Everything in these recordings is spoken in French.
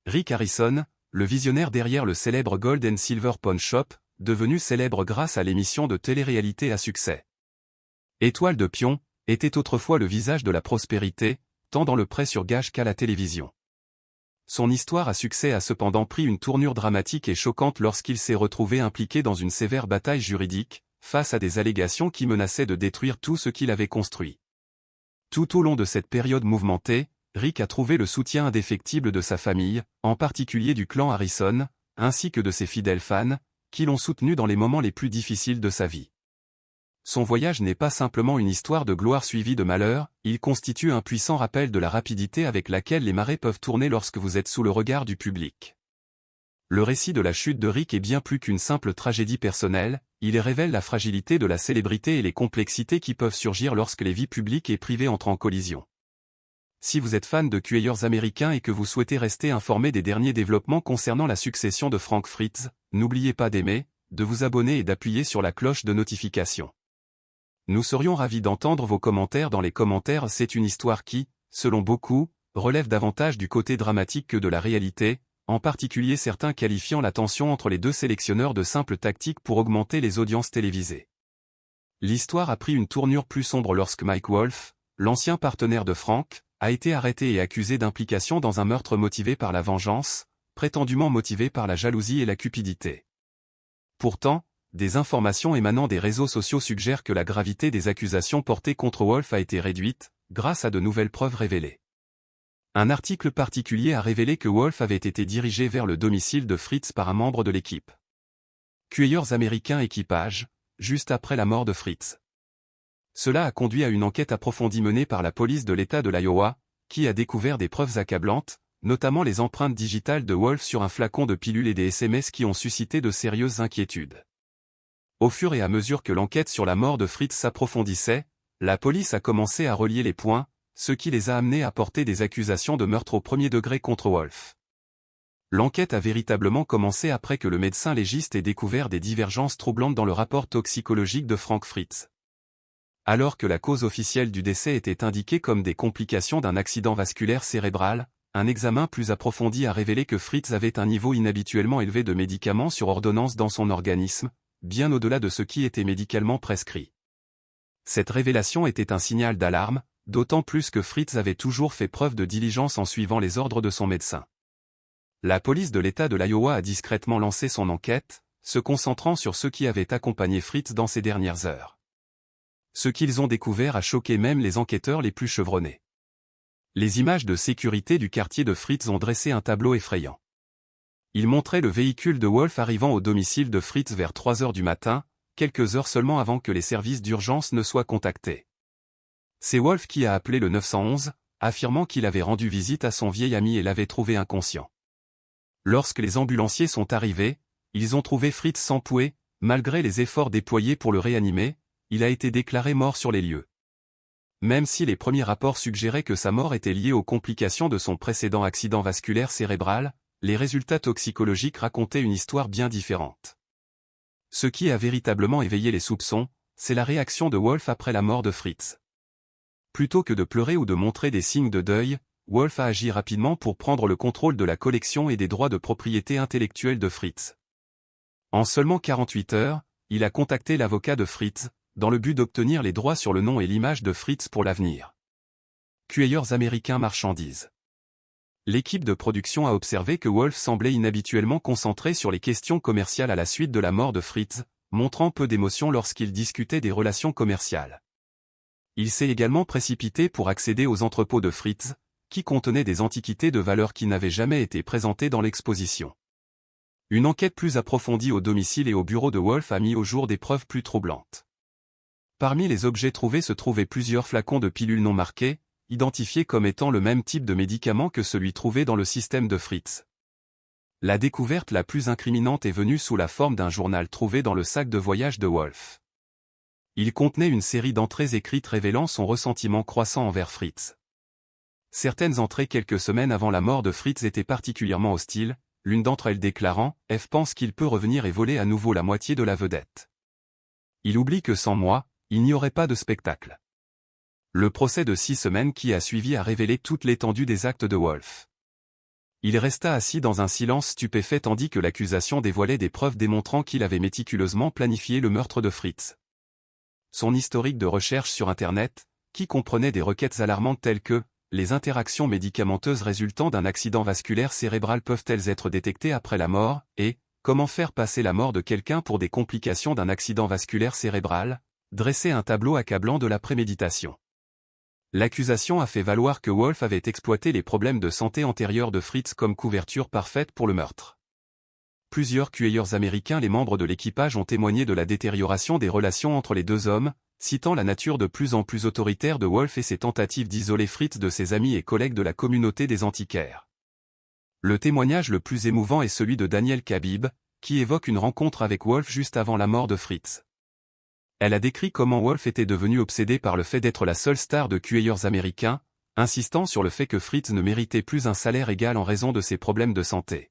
Rick Harrison, le visionnaire derrière le célèbre Gold and Silver Pawn Shop, devenu célèbre grâce à l'émission de télé-réalité à succès. Étoile de Pion, était autrefois le visage de la prospérité, tant dans le prêt sur gage qu'à la télévision. Son histoire à succès a cependant pris une tournure dramatique et choquante lorsqu'il s'est retrouvé impliqué dans une sévère bataille juridique, face à des allégations qui menaçaient de détruire tout ce qu'il avait construit. Tout au long de cette période mouvementée, Rick a trouvé le soutien indéfectible de sa famille, en particulier du clan Harrison, ainsi que de ses fidèles fans, qui l'ont soutenu dans les moments les plus difficiles de sa vie. Son voyage n'est pas simplement une histoire de gloire suivie de malheur, il constitue un puissant rappel de la rapidité avec laquelle les marées peuvent tourner lorsque vous êtes sous le regard du public. Le récit de la chute de Rick est bien plus qu'une simple tragédie personnelle, il révèle la fragilité de la célébrité et les complexités qui peuvent surgir lorsque les vies publiques et privées entrent en collision. Si vous êtes fan de cueilleurs américains et que vous souhaitez rester informé des derniers développements concernant la succession de Frank Fritz, n'oubliez pas d'aimer, de vous abonner et d'appuyer sur la cloche de notification. Nous serions ravis d'entendre vos commentaires dans les commentaires. C'est une histoire qui, selon beaucoup, relève davantage du côté dramatique que de la réalité, en particulier certains qualifiant la tension entre les deux sélectionneurs de simple tactique pour augmenter les audiences télévisées. L'histoire a pris une tournure plus sombre lorsque Mike Wolf, l'ancien partenaire de Frank, a été arrêté et accusé d'implication dans un meurtre motivé par la vengeance, prétendument motivé par la jalousie et la cupidité. Pourtant, des informations émanant des réseaux sociaux suggèrent que la gravité des accusations portées contre Wolf a été réduite, grâce à de nouvelles preuves révélées. Un article particulier a révélé que Wolf avait été dirigé vers le domicile de Fritz par un membre de l'équipe. Cueilleurs américains équipage, juste après la mort de Fritz. Cela a conduit à une enquête approfondie menée par la police de l'État de l'Iowa, qui a découvert des preuves accablantes, notamment les empreintes digitales de Wolf sur un flacon de pilules et des SMS qui ont suscité de sérieuses inquiétudes. Au fur et à mesure que l'enquête sur la mort de Fritz s'approfondissait, la police a commencé à relier les points, ce qui les a amenés à porter des accusations de meurtre au premier degré contre Wolf. L'enquête a véritablement commencé après que le médecin légiste ait découvert des divergences troublantes dans le rapport toxicologique de Frank Fritz. Alors que la cause officielle du décès était indiquée comme des complications d'un accident vasculaire cérébral, un examen plus approfondi a révélé que Fritz avait un niveau inhabituellement élevé de médicaments sur ordonnance dans son organisme, bien au-delà de ce qui était médicalement prescrit. Cette révélation était un signal d'alarme, d'autant plus que Fritz avait toujours fait preuve de diligence en suivant les ordres de son médecin. La police de l'État de l'Iowa a discrètement lancé son enquête, se concentrant sur ceux qui avaient accompagné Fritz dans ces dernières heures. Ce qu'ils ont découvert a choqué même les enquêteurs les plus chevronnés. Les images de sécurité du quartier de Fritz ont dressé un tableau effrayant. Ils montraient le véhicule de Wolf arrivant au domicile de Fritz vers 3 heures du matin, quelques heures seulement avant que les services d'urgence ne soient contactés. C'est Wolf qui a appelé le 911, affirmant qu'il avait rendu visite à son vieil ami et l'avait trouvé inconscient. Lorsque les ambulanciers sont arrivés, ils ont trouvé Fritz sans pouet, malgré les efforts déployés pour le réanimer, il a été déclaré mort sur les lieux. Même si les premiers rapports suggéraient que sa mort était liée aux complications de son précédent accident vasculaire cérébral, les résultats toxicologiques racontaient une histoire bien différente. Ce qui a véritablement éveillé les soupçons, c'est la réaction de Wolf après la mort de Fritz. Plutôt que de pleurer ou de montrer des signes de deuil, Wolf a agi rapidement pour prendre le contrôle de la collection et des droits de propriété intellectuelle de Fritz. En seulement 48 heures, il a contacté l'avocat de Fritz, dans le but d'obtenir les droits sur le nom et l'image de Fritz pour l'avenir. Cueilleurs américains marchandises. L'équipe de production a observé que Wolf semblait inhabituellement concentré sur les questions commerciales à la suite de la mort de Fritz, montrant peu d'émotion lorsqu'il discutait des relations commerciales. Il s'est également précipité pour accéder aux entrepôts de Fritz, qui contenaient des antiquités de valeur qui n'avaient jamais été présentées dans l'exposition. Une enquête plus approfondie au domicile et au bureau de Wolf a mis au jour des preuves plus troublantes. Parmi les objets trouvés se trouvaient plusieurs flacons de pilules non marquées, identifiés comme étant le même type de médicament que celui trouvé dans le système de Fritz. La découverte la plus incriminante est venue sous la forme d'un journal trouvé dans le sac de voyage de Wolf. Il contenait une série d'entrées écrites révélant son ressentiment croissant envers Fritz. Certaines entrées quelques semaines avant la mort de Fritz étaient particulièrement hostiles, l'une d'entre elles déclarant « F pense qu'il peut revenir et voler à nouveau la moitié de la vedette. Il oublie que sans moi, il n'y aurait pas de spectacle. » Le procès de 6 semaines qui a suivi a révélé toute l'étendue des actes de Wolf. Il resta assis dans un silence stupéfait tandis que l'accusation dévoilait des preuves démontrant qu'il avait méticuleusement planifié le meurtre de Fritz. Son historique de recherche sur Internet, qui comprenait des requêtes alarmantes telles que « Les interactions médicamenteuses résultant d'un accident vasculaire cérébral peuvent-elles être détectées après la mort ?» et « Comment faire passer la mort de quelqu'un pour des complications d'un accident vasculaire cérébral ?» dressait un tableau accablant de la préméditation. L'accusation a fait valoir que Wolf avait exploité les problèmes de santé antérieurs de Fritz comme couverture parfaite pour le meurtre. Plusieurs cueilleurs américains, les membres de l'équipage, ont témoigné de la détérioration des relations entre les deux hommes, citant la nature de plus en plus autoritaire de Wolf et ses tentatives d'isoler Fritz de ses amis et collègues de la communauté des antiquaires. Le témoignage le plus émouvant est celui de Danielle Khabib, qui évoque une rencontre avec Wolf juste avant la mort de Fritz. Elle a décrit comment Wolf était devenu obsédé par le fait d'être la seule star de cueilleurs américains, insistant sur le fait que Fritz ne méritait plus un salaire égal en raison de ses problèmes de santé.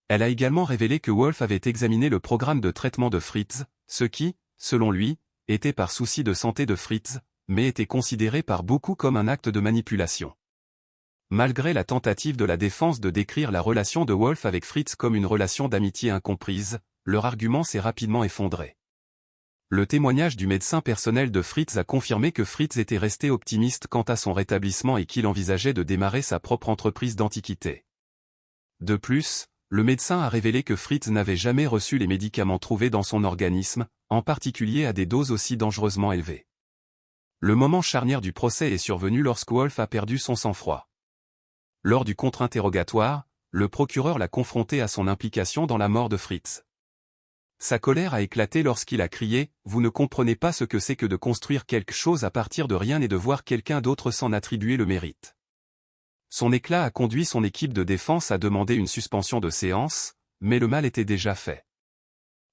Elle a également révélé que Wolf avait examiné le programme de traitement de Fritz, ce qui, selon lui, était par souci de santé de Fritz, mais était considéré par beaucoup comme un acte de manipulation. Malgré la tentative de la défense de décrire la relation de Wolf avec Fritz comme une relation d'amitié incomprise, leur argument s'est rapidement effondré. Le témoignage du médecin personnel de Fritz a confirmé que Fritz était resté optimiste quant à son rétablissement et qu'il envisageait de démarrer sa propre entreprise d'antiquités. De plus, le médecin a révélé que Fritz n'avait jamais reçu les médicaments trouvés dans son organisme, en particulier à des doses aussi dangereusement élevées. Le moment charnière du procès est survenu lorsque Wolf a perdu son sang-froid. Lors du contre-interrogatoire, le procureur l'a confronté à son implication dans la mort de Fritz. Sa colère a éclaté lorsqu'il a crié « Vous ne comprenez pas ce que c'est que de construire quelque chose à partir de rien et de voir quelqu'un d'autre s'en attribuer le mérite. » Son éclat a conduit son équipe de défense à demander une suspension de séance, mais le mal était déjà fait.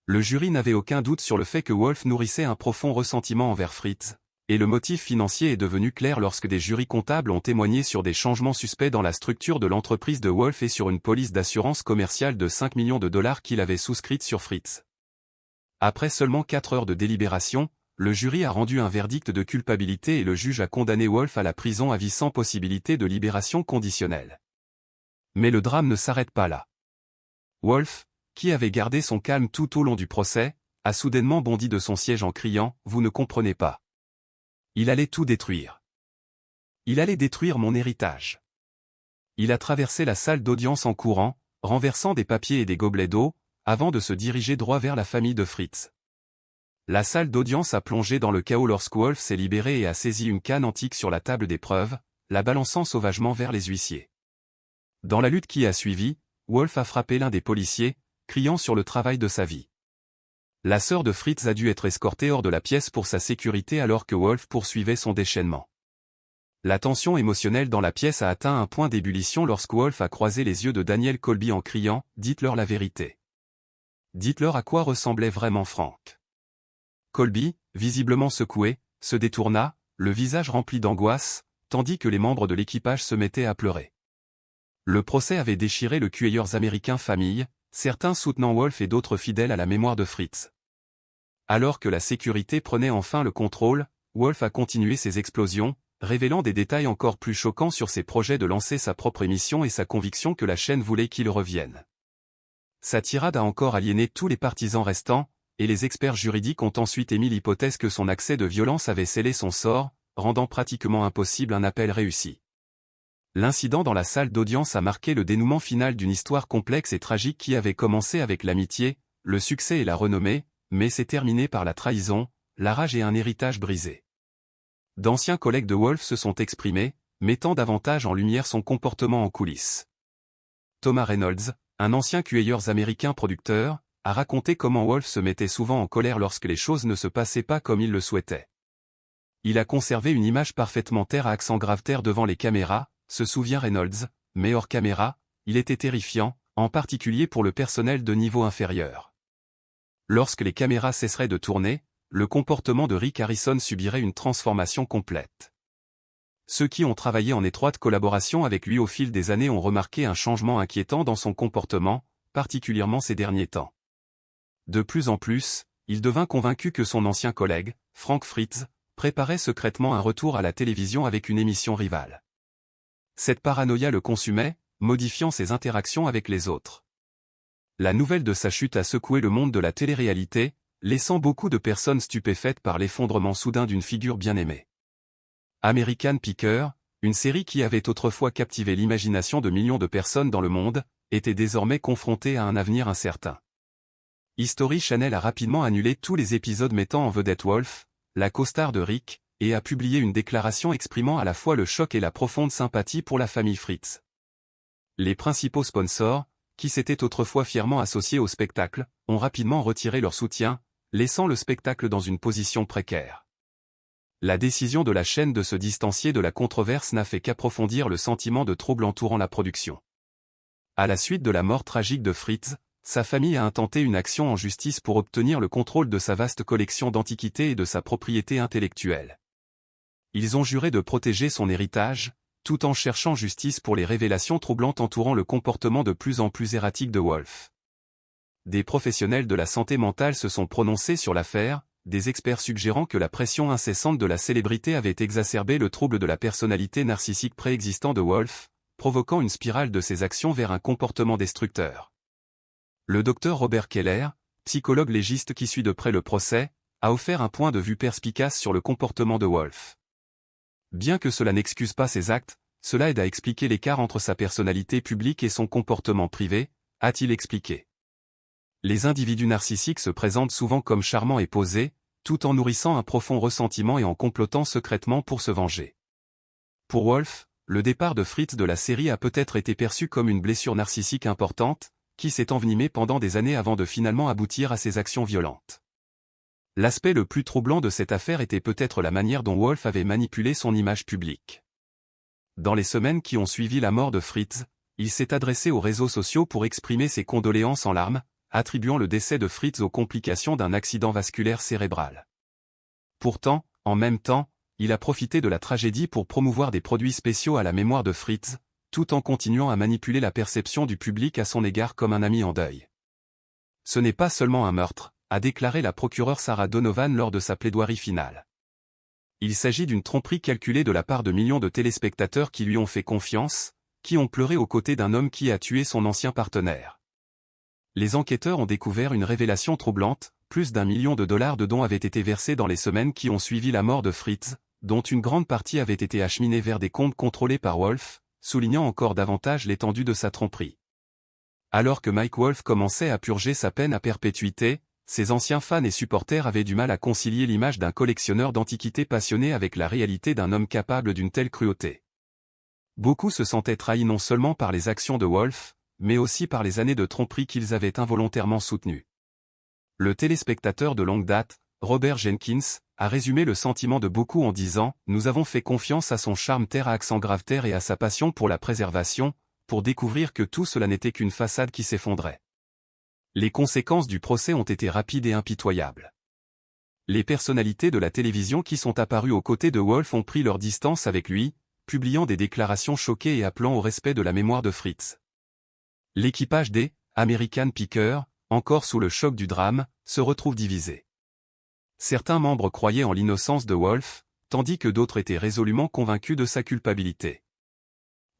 Le jury n'avait aucun doute sur le fait que Wolf nourrissait un profond ressentiment envers Fritz, et le motif financier est devenu clair lorsque des jurys comptables ont témoigné sur des changements suspects dans la structure de l'entreprise de Wolf et sur une police d'assurance commerciale de 5 millions de dollars qu'il avait souscrite sur Fritz. Après seulement 4 heures de délibération, le jury a rendu un verdict de culpabilité et le juge a condamné Wolf à la prison à vie sans possibilité de libération conditionnelle. Mais le drame ne s'arrête pas là. Wolf, qui avait gardé son calme tout au long du procès, a soudainement bondi de son siège en criant « Vous ne comprenez pas. Il allait tout détruire. Il allait détruire mon héritage. » Il a traversé la salle d'audience en courant, renversant des papiers et des gobelets d'eau, avant de se diriger droit vers la famille de Fritz. La salle d'audience a plongé dans le chaos lorsque Wolf s'est libéré et a saisi une canne antique sur la table des preuves, la balançant sauvagement vers les huissiers. Dans la lutte qui a suivi, Wolf a frappé l'un des policiers, criant sur le travail de sa vie. La sœur de Fritz a dû être escortée hors de la pièce pour sa sécurité alors que Wolf poursuivait son déchaînement. La tension émotionnelle dans la pièce a atteint un point d'ébullition lorsque Wolf a croisé les yeux de Danielle Colby en criant « Dites-leur la vérité. Dites-leur à quoi ressemblait vraiment Frank. » Colby, visiblement secoué, se détourna, le visage rempli d'angoisse, tandis que les membres de l'équipage se mettaient à pleurer. Le procès avait déchiré le cueilleurs américain famille, certains soutenant Wolf et d'autres fidèles à la mémoire de Fritz. Alors que la sécurité prenait enfin le contrôle, Wolf a continué ses explosions, révélant des détails encore plus choquants sur ses projets de lancer sa propre émission et sa conviction que la chaîne voulait qu'il revienne. Sa tirade a encore aliéné tous les partisans restants, et les experts juridiques ont ensuite émis l'hypothèse que son accès de violence avait scellé son sort, rendant pratiquement impossible un appel réussi. L'incident dans la salle d'audience a marqué le dénouement final d'une histoire complexe et tragique qui avait commencé avec l'amitié, le succès et la renommée, mais s'est terminé par la trahison, la rage et un héritage brisé. D'anciens collègues de Wolf se sont exprimés, mettant davantage en lumière son comportement en coulisses. Thomas Reynolds, un ancien cueilleurs américain producteur, a raconté comment Wolf se mettait souvent en colère lorsque les choses ne se passaient pas comme il le souhaitait. Il a conservé une image parfaitement terre à accent grave terre devant les caméras, se souvient Reynolds, mais hors caméra, il était terrifiant, en particulier pour le personnel de niveau inférieur. Lorsque les caméras cesseraient de tourner, le comportement de Rick Harrison subirait une transformation complète. Ceux qui ont travaillé en étroite collaboration avec lui au fil des années ont remarqué un changement inquiétant dans son comportement, particulièrement ces derniers temps. De plus en plus, il devint convaincu que son ancien collègue, Frank Fritz, préparait secrètement un retour à la télévision avec une émission rivale. Cette paranoïa le consumait, modifiant ses interactions avec les autres. La nouvelle de sa chute a secoué le monde de la télé-réalité, laissant beaucoup de personnes stupéfaites par l'effondrement soudain d'une figure bien aimée. American Picker, une série qui avait autrefois captivé l'imagination de millions de personnes dans le monde, était désormais confrontée à un avenir incertain. History Channel a rapidement annulé tous les épisodes mettant en vedette Wolf, la co-star de Rick, et a publié une déclaration exprimant à la fois le choc et la profonde sympathie pour la famille Fritz. Les principaux sponsors, qui s'étaient autrefois fièrement associés au spectacle, ont rapidement retiré leur soutien, laissant le spectacle dans une position précaire. La décision de la chaîne de se distancier de la controverse n'a fait qu'approfondir le sentiment de trouble entourant la production. À la suite de la mort tragique de Fritz, sa famille a intenté une action en justice pour obtenir le contrôle de sa vaste collection d'antiquités et de sa propriété intellectuelle. Ils ont juré de protéger son héritage, tout en cherchant justice pour les révélations troublantes entourant le comportement de plus en plus erratique de Wolf. Des professionnels de la santé mentale se sont prononcés sur l'affaire, des experts suggérant que la pression incessante de la célébrité avait exacerbé le trouble de la personnalité narcissique préexistant de Wolf, provoquant une spirale de ses actions vers un comportement destructeur. Le docteur Robert Keller, psychologue légiste qui suit de près le procès, a offert un point de vue perspicace sur le comportement de Wolf. Bien que cela n'excuse pas ses actes, cela aide à expliquer l'écart entre sa personnalité publique et son comportement privé, a-t-il expliqué. Les individus narcissiques se présentent souvent comme charmants et posés, tout en nourrissant un profond ressentiment et en complotant secrètement pour se venger. Pour Wolf, le départ de Fritz de la série a peut-être été perçu comme une blessure narcissique importante, qui s'est envenimée pendant des années avant de finalement aboutir à ses actions violentes. L'aspect le plus troublant de cette affaire était peut-être la manière dont Wolf avait manipulé son image publique. Dans les semaines qui ont suivi la mort de Fritz, il s'est adressé aux réseaux sociaux pour exprimer ses condoléances en larmes, attribuant le décès de Fritz aux complications d'un accident vasculaire cérébral. Pourtant, en même temps, il a profité de la tragédie pour promouvoir des produits spéciaux à la mémoire de Fritz, tout en continuant à manipuler la perception du public à son égard comme un ami en deuil. Ce n'est pas seulement un meurtre, a déclaré la procureure Sarah Donovan lors de sa plaidoirie finale. Il s'agit d'une tromperie calculée de la part de millions de téléspectateurs qui lui ont fait confiance, qui ont pleuré aux côtés d'un homme qui a tué son ancien partenaire. Les enquêteurs ont découvert une révélation troublante, plus d'1 million de dollars de dons avaient été versés dans les semaines qui ont suivi la mort de Fritz, dont une grande partie avait été acheminée vers des comptes contrôlés par Wolf, soulignant encore davantage l'étendue de sa tromperie. Alors que Mike Wolf commençait à purger sa peine à perpétuité, ses anciens fans et supporters avaient du mal à concilier l'image d'un collectionneur d'antiquités passionné avec la réalité d'un homme capable d'une telle cruauté. Beaucoup se sentaient trahis non seulement par les actions de Wolf, mais aussi par les années de tromperie qu'ils avaient involontairement soutenues. Le téléspectateur de longue date, Robert Jenkins, a résumé le sentiment de beaucoup en disant « Nous avons fait confiance à son charme terre à accent grave terre et à sa passion pour la préservation, pour découvrir que tout cela n'était qu'une façade qui s'effondrait. » Les conséquences du procès ont été rapides et impitoyables. Les personnalités de la télévision qui sont apparues aux côtés de Wolf ont pris leur distance avec lui, publiant des déclarations choquées et appelant au respect de la mémoire de Fritz. L'équipage des American Picker, encore sous le choc du drame, se retrouve divisé. Certains membres croyaient en l'innocence de Wolf, tandis que d'autres étaient résolument convaincus de sa culpabilité.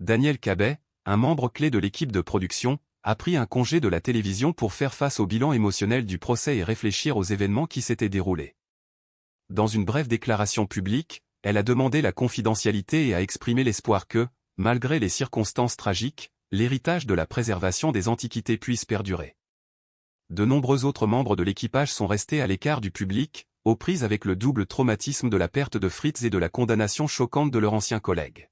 Daniel Cabet, un membre clé de l'équipe de production, a pris un congé de la télévision pour faire face au bilan émotionnel du procès et réfléchir aux événements qui s'étaient déroulés. Dans une brève déclaration publique, elle a demandé la confidentialité et a exprimé l'espoir que, malgré les circonstances tragiques, l'héritage de la préservation des antiquités puisse perdurer. De nombreux autres membres de l'équipage sont restés à l'écart du public, aux prises avec le double traumatisme de la perte de Fritz et de la condamnation choquante de leur ancien collègue.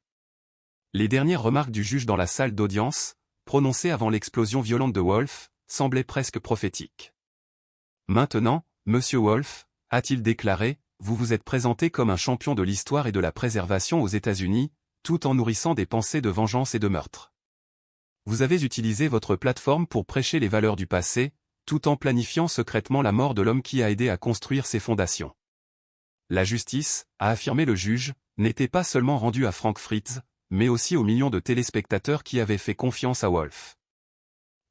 Les dernières remarques du juge dans la salle d'audience, prononcées avant l'explosion violente de Wolf, semblaient presque prophétiques. Maintenant, Monsieur Wolf, a-t-il déclaré, vous vous êtes présenté comme un champion de l'histoire et de la préservation aux États-Unis, tout en nourrissant des pensées de vengeance et de meurtre. Vous avez utilisé votre plateforme pour prêcher les valeurs du passé, tout en planifiant secrètement la mort de l'homme qui a aidé à construire ces fondations. La justice, a affirmé le juge, n'était pas seulement rendue à Frank Fritz, mais aussi aux millions de téléspectateurs qui avaient fait confiance à Wolf.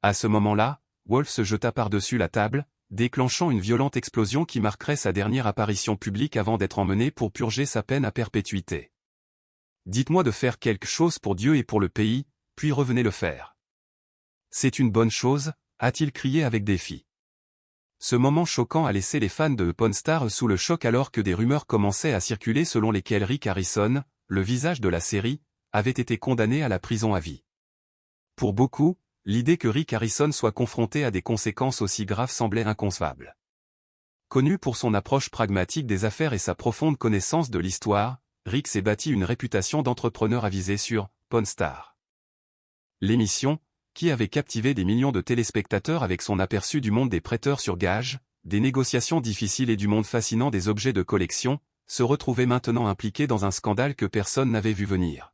À ce moment-là, Wolf se jeta par-dessus la table, déclenchant une violente explosion qui marquerait sa dernière apparition publique avant d'être emmené pour purger sa peine à perpétuité. Dites-moi de faire quelque chose pour Dieu et pour le pays, puis revenez le faire. C'est une bonne chose, a-t-il crié avec défi. Ce moment choquant a laissé les fans de Pawn Stars sous le choc alors que des rumeurs commençaient à circuler selon lesquelles Rick Harrison, le visage de la série, avait été condamné à la prison à vie. Pour beaucoup, l'idée que Rick Harrison soit confronté à des conséquences aussi graves semblait inconcevable. Connu pour son approche pragmatique des affaires et sa profonde connaissance de l'histoire, Rick s'est bâti une réputation d'entrepreneur avisé sur Pawn Stars. L'émission, qui avait captivé des millions de téléspectateurs avec son aperçu du monde des prêteurs sur gages, des négociations difficiles et du monde fascinant des objets de collection, se retrouvait maintenant impliqué dans un scandale que personne n'avait vu venir.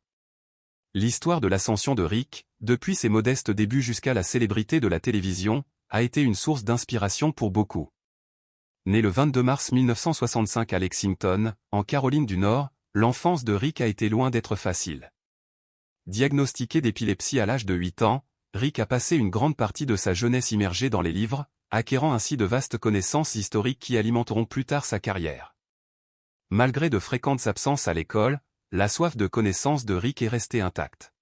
L'histoire de l'ascension de Rick, depuis ses modestes débuts jusqu'à la célébrité de la télévision, a été une source d'inspiration pour beaucoup. Né le 22 mars 1965 à Lexington, en Caroline du Nord, l'enfance de Rick a été loin d'être facile. Diagnostiqué d'épilepsie à l'âge de 8 ans, Rick a passé une grande partie de sa jeunesse immergée dans les livres, acquérant ainsi de vastes connaissances historiques qui alimenteront plus tard sa carrière. Malgré de fréquentes absences à l'école, la soif de connaissance de Rick est restée intacte.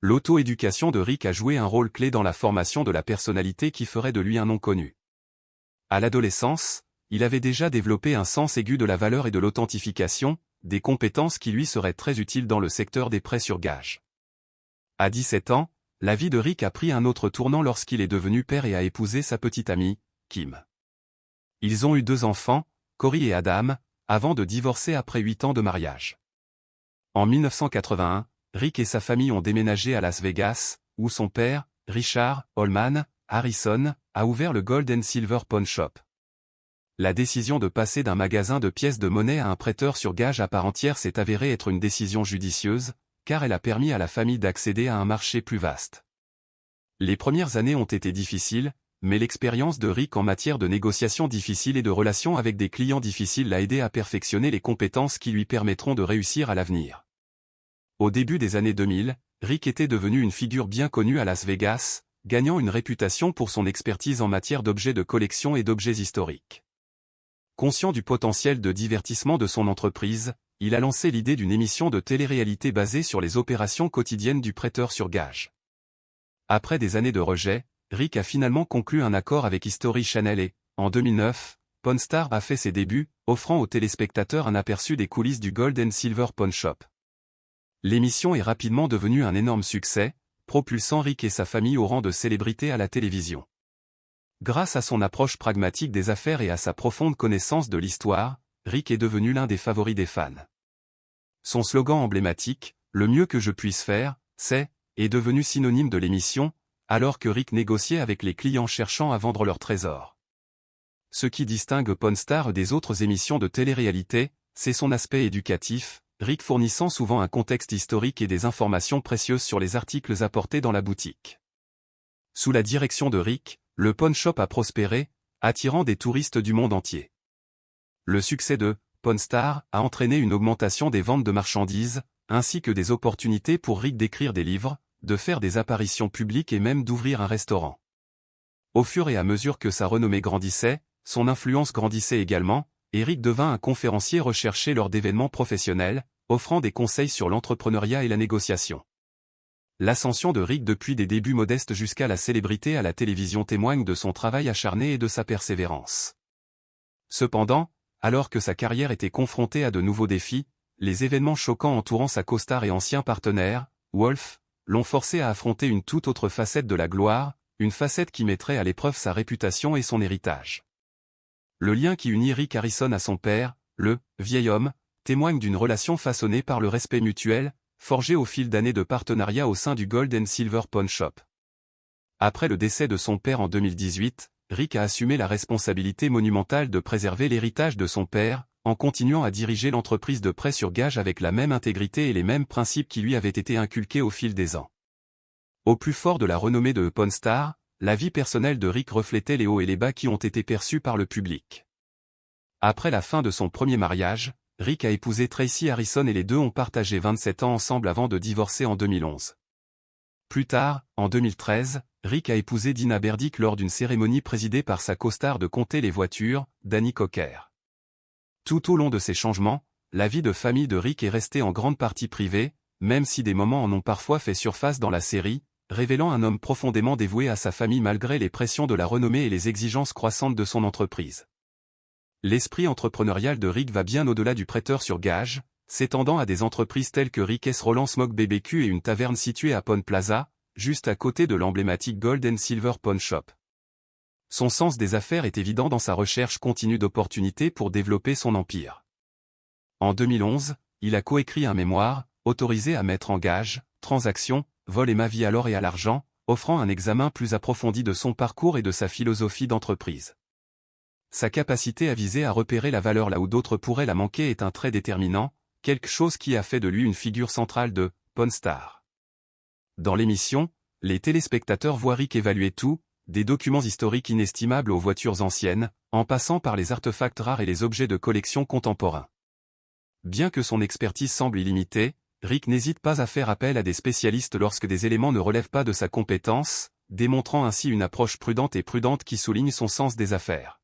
L'auto-éducation de Rick a joué un rôle clé dans la formation de la personnalité qui ferait de lui un nom connu. À l'adolescence, il avait déjà développé un sens aigu de la valeur et de l'authentification, des compétences qui lui seraient très utiles dans le secteur des prêts sur gages. À 17 ans, la vie de Rick a pris un autre tournant lorsqu'il est devenu père et a épousé sa petite amie, Kim. Ils ont eu 2 enfants, Corey et Adam, avant de divorcer après 8 ans de mariage. En 1981, Rick et sa famille ont déménagé à Las Vegas, où son père, Richard Holman Harrison, a ouvert le Gold and Silver Pawn Shop. La décision de passer d'un magasin de pièces de monnaie à un prêteur sur gage à part entière s'est avérée être une décision judicieuse, car elle a permis à la famille d'accéder à un marché plus vaste. Les premières années ont été difficiles, mais l'expérience de Rick en matière de négociations difficiles et de relations avec des clients difficiles l'a aidé à perfectionner les compétences qui lui permettront de réussir à l'avenir. Au début des années 2000, Rick était devenu une figure bien connue à Las Vegas, gagnant une réputation pour son expertise en matière d'objets de collection et d'objets historiques. Conscient du potentiel de divertissement de son entreprise, il a lancé l'idée d'une émission de télé-réalité basée sur les opérations quotidiennes du prêteur sur gage. Après des années de rejet, Rick a finalement conclu un accord avec History Channel et, en 2009, Pawn Stars a fait ses débuts, offrant aux téléspectateurs un aperçu des coulisses du Gold and Silver Pawn Shop. L'émission est rapidement devenue un énorme succès, propulsant Rick et sa famille au rang de célébrités à la télévision. Grâce à son approche pragmatique des affaires et à sa profonde connaissance de l'histoire, Rick est devenu l'un des favoris des fans. Son slogan emblématique, « Le mieux que je puisse faire, c'est », est devenu synonyme de l'émission, alors que Rick négociait avec les clients cherchant à vendre leur trésor. Ce qui distingue Pawn Stars des autres émissions de télé-réalité, c'est son aspect éducatif, Rick fournissant souvent un contexte historique et des informations précieuses sur les articles apportés dans la boutique. Sous la direction de Rick, le pawn shop a prospéré, attirant des touristes du monde entier. Le succès de Pawn Stars a entraîné une augmentation des ventes de marchandises, ainsi que des opportunités pour Rick d'écrire des livres, de faire des apparitions publiques et même d'ouvrir un restaurant. Au fur et à mesure que sa renommée grandissait, son influence grandissait également, et Rick devint un conférencier recherché lors d'événements professionnels, offrant des conseils sur l'entrepreneuriat et la négociation. L'ascension de Rick depuis des débuts modestes jusqu'à la célébrité à la télévision témoigne de son travail acharné et de sa persévérance. Cependant, alors que sa carrière était confrontée à de nouveaux défis, les événements choquants entourant sa costar et ancien partenaire, Wolf, l'ont forcé à affronter une toute autre facette de la gloire, une facette qui mettrait à l'épreuve sa réputation et son héritage. Le lien qui unit Rick Harrison à son père, le « vieil homme », témoigne d'une relation façonnée par le respect mutuel, forgée au fil d'années de partenariat au sein du Gold and Silver Pawn Shop. Après le décès de son père en 2018, Rick a assumé la responsabilité monumentale de préserver l'héritage de son père, en continuant à diriger l'entreprise de prêt sur gage avec la même intégrité et les mêmes principes qui lui avaient été inculqués au fil des ans. Au plus fort de la renommée de Pawn Stars, la vie personnelle de Rick reflétait les hauts et les bas qui ont été perçus par le public. Après la fin de son premier mariage, Rick a épousé Tracy Harrison et les deux ont partagé 27 ans ensemble avant de divorcer en 2011. Plus tard, en 2013, Rick a épousé Dina Burdick lors d'une cérémonie présidée par sa costar de Compter les voitures, Danny Cocker. Tout au long de ces changements, la vie de famille de Rick est restée en grande partie privée, même si des moments en ont parfois fait surface dans la série, révélant un homme profondément dévoué à sa famille malgré les pressions de la renommée et les exigences croissantes de son entreprise. L'esprit entrepreneurial de Rick va bien au-delà du prêteur sur gage, s'étendant à des entreprises telles que Rick's Roland Smoke BBQ et une taverne située à Pawn Plaza, juste à côté de l'emblématique Gold and Silver Pawn Shop. Son sens des affaires est évident dans sa recherche continue d'opportunités pour développer son empire. En 2011, il a coécrit un mémoire, autorisé à mettre en gage, transactions, vol et ma vie à l'or et à l'argent, offrant un examen plus approfondi de son parcours et de sa philosophie d'entreprise. Sa capacité à viser à repérer la valeur là où d'autres pourraient la manquer est un trait déterminant, quelque chose qui a fait de lui une figure centrale de Pawn Star. Dans l'émission, les téléspectateurs voient Rick évaluer tout, des documents historiques inestimables aux voitures anciennes, en passant par les artefacts rares et les objets de collection contemporains. Bien que son expertise semble illimitée, Rick n'hésite pas à faire appel à des spécialistes lorsque des éléments ne relèvent pas de sa compétence, démontrant ainsi une approche prudente qui souligne son sens des affaires.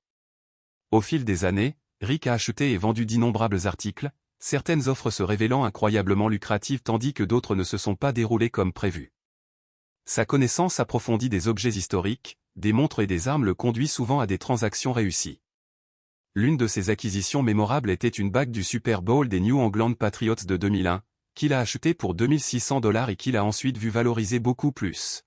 Au fil des années, Rick a acheté et vendu d'innombrables articles, certaines offres se révélant incroyablement lucratives tandis que d'autres ne se sont pas déroulées comme prévu. Sa connaissance approfondie des objets historiques, des montres et des armes le conduit souvent à des transactions réussies. L'une de ses acquisitions mémorables était une bague du Super Bowl des New England Patriots de 2001, qu'il a achetée pour $2600 et qu'il a ensuite vu valoriser beaucoup plus.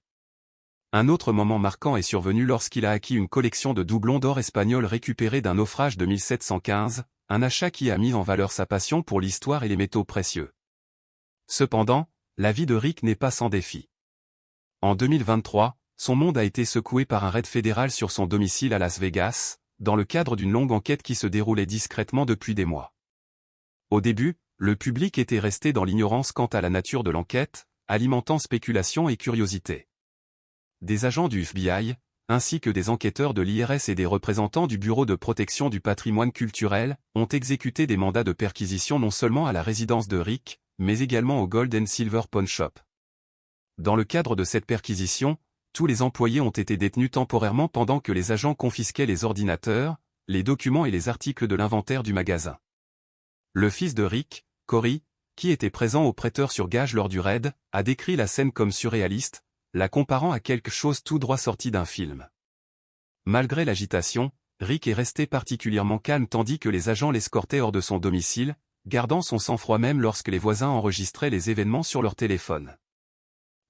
Un autre moment marquant est survenu lorsqu'il a acquis une collection de doublons d'or espagnol récupérés d'un naufrage de 1715, un achat qui a mis en valeur sa passion pour l'histoire et les métaux précieux. Cependant, la vie de Rick n'est pas sans défi. En 2023, son monde a été secoué par un raid fédéral sur son domicile à Las Vegas, dans le cadre d'une longue enquête qui se déroulait discrètement depuis des mois. Au début, le public était resté dans l'ignorance quant à la nature de l'enquête, alimentant spéculation et curiosité. Des agents du FBI, ainsi que des enquêteurs de l'IRS et des représentants du Bureau de protection du patrimoine culturel, ont exécuté des mandats de perquisition non seulement à la résidence de Rick, mais également au Gold and Silver Pawn Shop. Dans le cadre de cette perquisition, tous les employés ont été détenus temporairement pendant que les agents confisquaient les ordinateurs, les documents et les articles de l'inventaire du magasin. Le fils de Rick, Corey, qui était présent au prêteur sur gage lors du raid, a décrit la scène comme surréaliste, la comparant à quelque chose tout droit sorti d'un film. Malgré l'agitation, Rick est resté particulièrement calme tandis que les agents l'escortaient hors de son domicile, gardant son sang-froid même lorsque les voisins enregistraient les événements sur leur téléphone.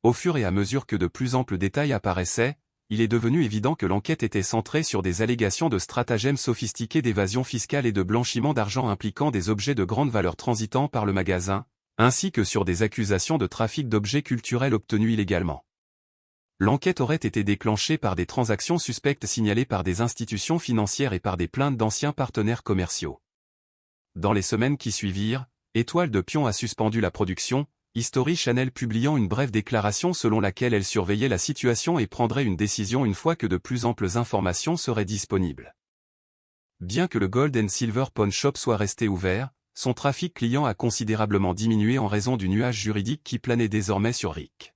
Au fur et à mesure que de plus amples détails apparaissaient, il est devenu évident que l'enquête était centrée sur des allégations de stratagèmes sophistiqués d'évasion fiscale et de blanchiment d'argent impliquant des objets de grande valeur transitant par le magasin, ainsi que sur des accusations de trafic d'objets culturels obtenus illégalement. L'enquête aurait été déclenchée par des transactions suspectes signalées par des institutions financières et par des plaintes d'anciens partenaires commerciaux. Dans les semaines qui suivirent, Étoile de Pion a suspendu la production, History Channel publiant une brève déclaration selon laquelle elle surveillait la situation et prendrait une décision une fois que de plus amples informations seraient disponibles. Bien que le Gold and Silver Pawn Shop soit resté ouvert, son trafic client a considérablement diminué en raison du nuage juridique qui planait désormais sur Rick.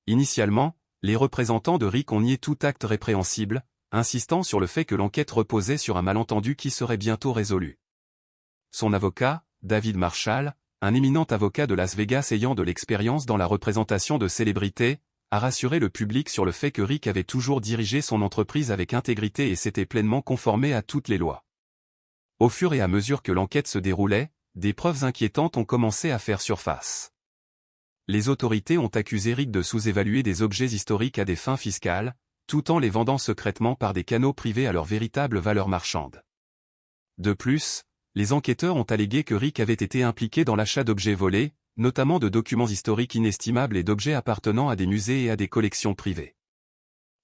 Initialement, les représentants de Rick ont nié tout acte répréhensible, insistant sur le fait que l'enquête reposait sur un malentendu qui serait bientôt résolu. Son avocat, David Marshall, un éminent avocat de Las Vegas ayant de l'expérience dans la représentation de célébrités, a rassuré le public sur le fait que Rick avait toujours dirigé son entreprise avec intégrité et s'était pleinement conformé à toutes les lois. Au fur et à mesure que l'enquête se déroulait, des preuves inquiétantes ont commencé à faire surface. Les autorités ont accusé Rick de sous-évaluer des objets historiques à des fins fiscales, tout en les vendant secrètement par des canaux privés à leur véritable valeur marchande. De plus, les enquêteurs ont allégué que Rick avait été impliqué dans l'achat d'objets volés, notamment de documents historiques inestimables et d'objets appartenant à des musées et à des collections privées.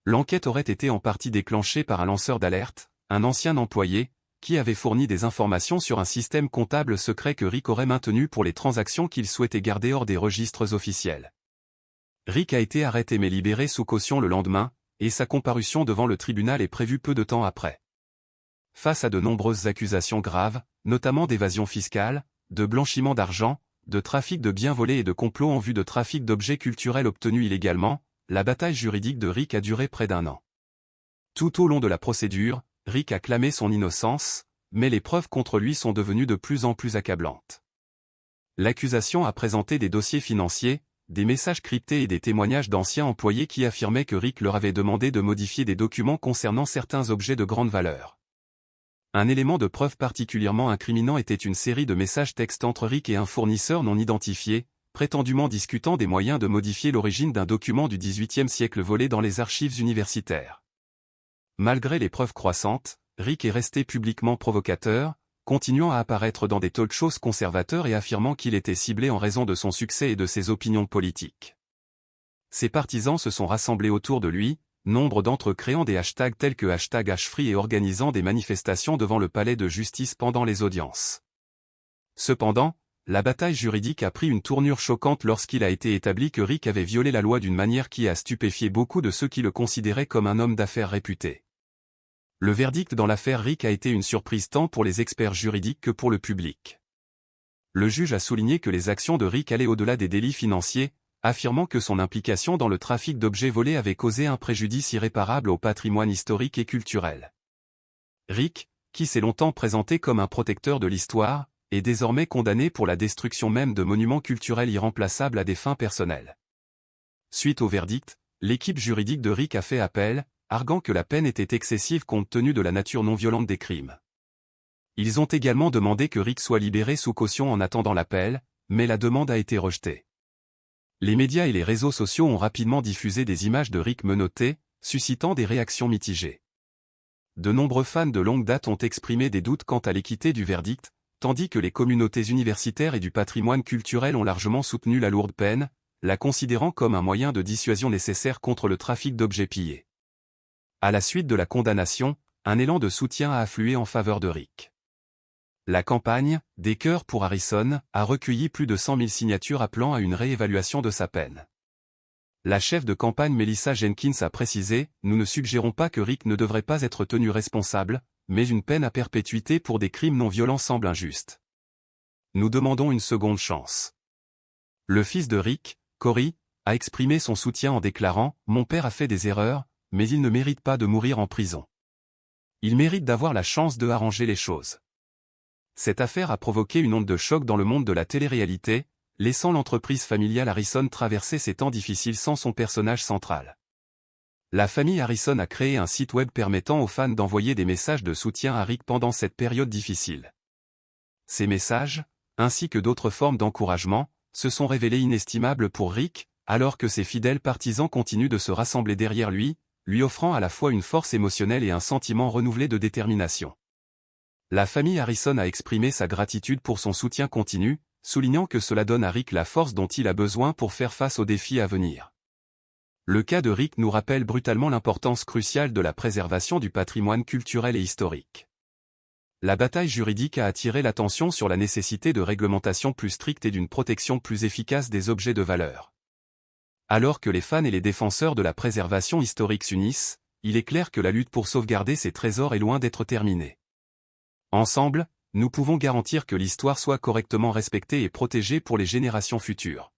L'enquête aurait été en partie déclenchée par un lanceur d'alerte, un ancien employé, qui avait fourni des informations sur un système comptable secret que Rick aurait maintenu pour les transactions qu'il souhaitait garder hors des registres officiels. Rick a été arrêté mais libéré sous caution le lendemain, et sa comparution devant le tribunal est prévue peu de temps après. Face à de nombreuses accusations graves, notamment d'évasion fiscale, de blanchiment d'argent, de trafic de biens volés et de complot en vue de trafic d'objets culturels obtenus illégalement, la bataille juridique de Rick a duré près d'1 an. Tout au long de la procédure, Rick a clamé son innocence, mais les preuves contre lui sont devenues de plus en plus accablantes. L'accusation a présenté des dossiers financiers, des messages cryptés et des témoignages d'anciens employés qui affirmaient que Rick leur avait demandé de modifier des documents concernant certains objets de grande valeur. Un élément de preuve particulièrement incriminant était une série de messages textes entre Rick et un fournisseur non identifié, prétendument discutant des moyens de modifier l'origine d'un document du XVIIIe siècle volé dans les archives universitaires. Malgré les preuves croissantes, Rick est resté publiquement provocateur, continuant à apparaître dans des talk shows conservateurs et affirmant qu'il était ciblé en raison de son succès et de ses opinions politiques. Ses partisans se sont rassemblés autour de lui, nombre d'entre eux créant des hashtags tels que #Hfree et organisant des manifestations devant le palais de justice pendant les audiences. Cependant, la bataille juridique a pris une tournure choquante lorsqu'il a été établi que Rick avait violé la loi d'une manière qui a stupéfié beaucoup de ceux qui le considéraient comme un homme d'affaires réputé. Le verdict dans l'affaire Rick a été une surprise tant pour les experts juridiques que pour le public. Le juge a souligné que les actions de Rick allaient au-delà des délits financiers, affirmant que son implication dans le trafic d'objets volés avait causé un préjudice irréparable au patrimoine historique et culturel. Rick, qui s'est longtemps présenté comme un protecteur de l'histoire, est désormais condamné pour la destruction même de monuments culturels irremplaçables à des fins personnelles. Suite au verdict, l'équipe juridique de Rick a fait appel, arguant que la peine était excessive compte tenu de la nature non violente des crimes. Ils ont également demandé que Rick soit libéré sous caution en attendant l'appel, mais la demande a été rejetée. Les médias et les réseaux sociaux ont rapidement diffusé des images de Rick menotté, suscitant des réactions mitigées. De nombreux fans de longue date ont exprimé des doutes quant à l'équité du verdict, tandis que les communautés universitaires et du patrimoine culturel ont largement soutenu la lourde peine, la considérant comme un moyen de dissuasion nécessaire contre le trafic d'objets pillés. À la suite de la condamnation, un élan de soutien a afflué en faveur de Rick. La campagne « Des cœurs pour Harrison » a recueilli plus de 100 000 signatures appelant à une réévaluation de sa peine. La chef de campagne Melissa Jenkins a précisé « Nous ne suggérons pas que Rick ne devrait pas être tenu responsable, mais une peine à perpétuité pour des crimes non violents semble injuste. Nous demandons une seconde chance. » Le fils de Rick, Corey, a exprimé son soutien en déclarant « Mon père a fait des erreurs, mais il ne mérite pas de mourir en prison. Il mérite d'avoir la chance de arranger les choses. » Cette affaire a provoqué une onde de choc dans le monde de la télé-réalité, laissant l'entreprise familiale Harrison traverser ces temps difficiles sans son personnage central. La famille Harrison a créé un site web permettant aux fans d'envoyer des messages de soutien à Rick pendant cette période difficile. Ces messages, ainsi que d'autres formes d'encouragement, se sont révélés inestimables pour Rick, alors que ses fidèles partisans continuent de se rassembler derrière lui, lui offrant à la fois une force émotionnelle et un sentiment renouvelé de détermination. La famille Harrison a exprimé sa gratitude pour son soutien continu, soulignant que cela donne à Rick la force dont il a besoin pour faire face aux défis à venir. Le cas de Rick nous rappelle brutalement l'importance cruciale de la préservation du patrimoine culturel et historique. La bataille juridique a attiré l'attention sur la nécessité de réglementations plus strictes et d'une protection plus efficace des objets de valeur. Alors que les fans et les défenseurs de la préservation historique s'unissent, il est clair que la lutte pour sauvegarder ces trésors est loin d'être terminée. Ensemble, nous pouvons garantir que l'histoire soit correctement respectée et protégée pour les générations futures.